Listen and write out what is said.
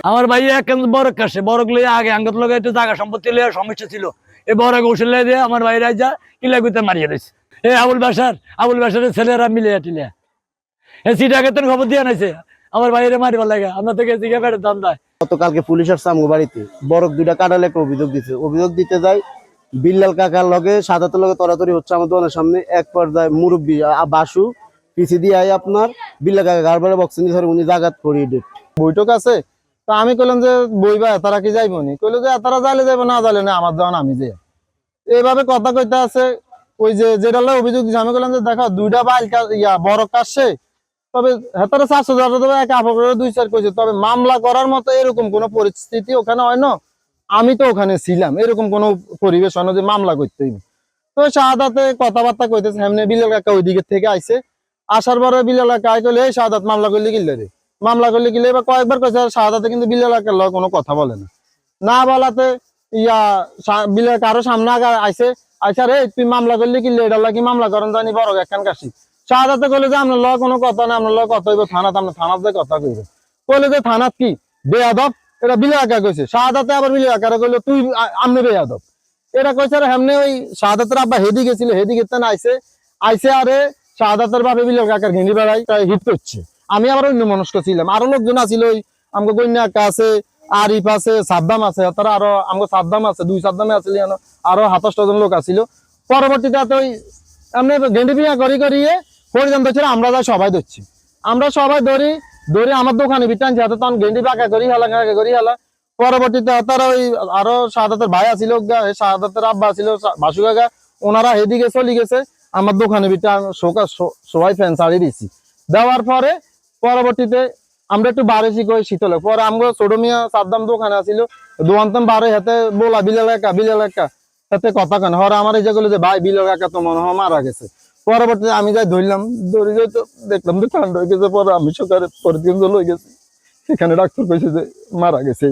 আমার ভাই এখন বড় কাছে বড় লইয়া আগে আঙ্গত লগে একটু জায়গা সম্পত্তি লইয়া সমস্যা ছিল এই বড় কৌশল দিয়ে আমার ভাইরা যা কিলা গুতে মারিয়ে দিয়েছে। এই আবুল বাসারের ছেলেরা মিলে টিলিয়া সিটাকে তো খবর দিয়ে নাইছে আমার বাইরে মারিবার লাগে আমরা তো গেছি পেটের দাম দেয়। গতকালকে পুলিশ আসছে আমগো বাড়িতে বরক দুইটা কাটালে একটা অভিযোগ দিতে যায় বিল্লাল কাকার লগে সাদাতের লগে তরাতরি হচ্ছে আমার দোকানের সামনে। এক পর্যায়ে মুরব্বী বাসু পিছি দিয়ে আপনার বিল্লাল কাকা গাড়বারে বক্সিং ধরে উনি জাগাত করিয়ে ডেট বৈঠক আছে। তা আমি কইলাম যে বইবা তারা কি যাইব নি, কইলো যে তারা যাইলে যাইব না যাইলে না আমার দোকান আমি যাই। এইভাবে কথা কইতে আছে। ওই যে যেটা অভিযোগ দিচ্ছে আমি কইলাম যে দেখো দুইটা বাইল বড় কাশছে তবে হেতারা 400,000 দেবে এক আপরে 2-4 কইছে তবে মামলা করার মতো এরকম কোন পরিস্থিতি ওখানে হয় না। আমি তো ওখানে ছিলাম, এরকম কোন পরিবেশ হয় না যে মামলা করতে হইবে। তো শাহাদাতে কথাবার্তা কইতেছে এমনি বিল্লাল কাকা ওই দিকে থেকে আইছে। আসার পরে বিল্লাল কাকা কইলে এই শাহাদাত মামলা করলে কিল্লে রে মামলা করলে কিল্লে এবার কয়েকবার কইছে শাহাদাতে কিন্তু বিল্লাল কাকার লগে কোনো কথা বলে না বলাতে বিল্লাল কারো সামনে আইছে আইসা রে তুই মামলা করলে কিল্লে এটা লাগি মামলা করেন জানি বড় একখান কাশি। শাহাদাতে কইলে যে আপনার লগে কোনো কথা না, আপনার লগে কথা হইব থানাত, আপনার থানাতে কথা কইবে। কইলে যে থানাত কি বেয়াদব এটা বিল্লাল কাকা কইছে। শাহাদাতে আবার বিল্লাল কাকা কইলো তুই আমনে বেয়াদব এটা কইছে। আর এমনি ওই শাহাদাতের আব্বা হেদি গেছিল, হেদি গেতে না আইছে আরে শাহাদাতের বাপে বিল্লাল কাকার ঘিনি বেড়াই হিট করছে। আমি আবার অন্য মনস্ক ছিলাম, আরো লোকজন আছিল ওই আমগো কন্যা আক্কা আছে, আরিফ আছে, সাদ্দাম আছে, তারা আরো আমগো সাদ্দাম আছে, 2 সাদ্দামে আছিল আরো 27 জন লোক আছিল। পরবর্তীতে ওই এমনি গেন্ডি বিয়া করিয়ে পরিধান ধরছিল আমরা যাই সবাই ধরছি, আমরা সবাই ধরি আমার দোকানে বিটানছি হাতে তখন গেন্ডি বাঁকা করি হেলা। পরবর্তীতে তারা ওই আরো শাহাদাতের ভাই আছিল, শাহাদাতের আব্বা ছিল বাসু কাকা, ওনারা এদিকে চলে গেছে। আমার দোকানে বিটা সবাই ফ্যান ছাড়িয়ে দিচ্ছি। দেওয়ার পরে পরবর্তীতে আমরা একটু বাড়েছি কই শীতলে পরে আমরা ছোট মিয়া সাদ্দাম দোকানে আসিল দোকানতাম বারে হাতে বলা বিল্লাল কাকা হাতে কথা কেন হরে আমার এই যে ভাই বিল্লাল কাকা তো মনে হয় মারা গেছে। পরবর্তীতে আমি যাই ধরলাম, ধরে যাই তো দেখলাম যে ঠান্ডা হয়ে গেছে। পরে আমি সকালে পরের দিন লই গেছি, সেখানে ডাক্তার কইছে যে মারা গেছে।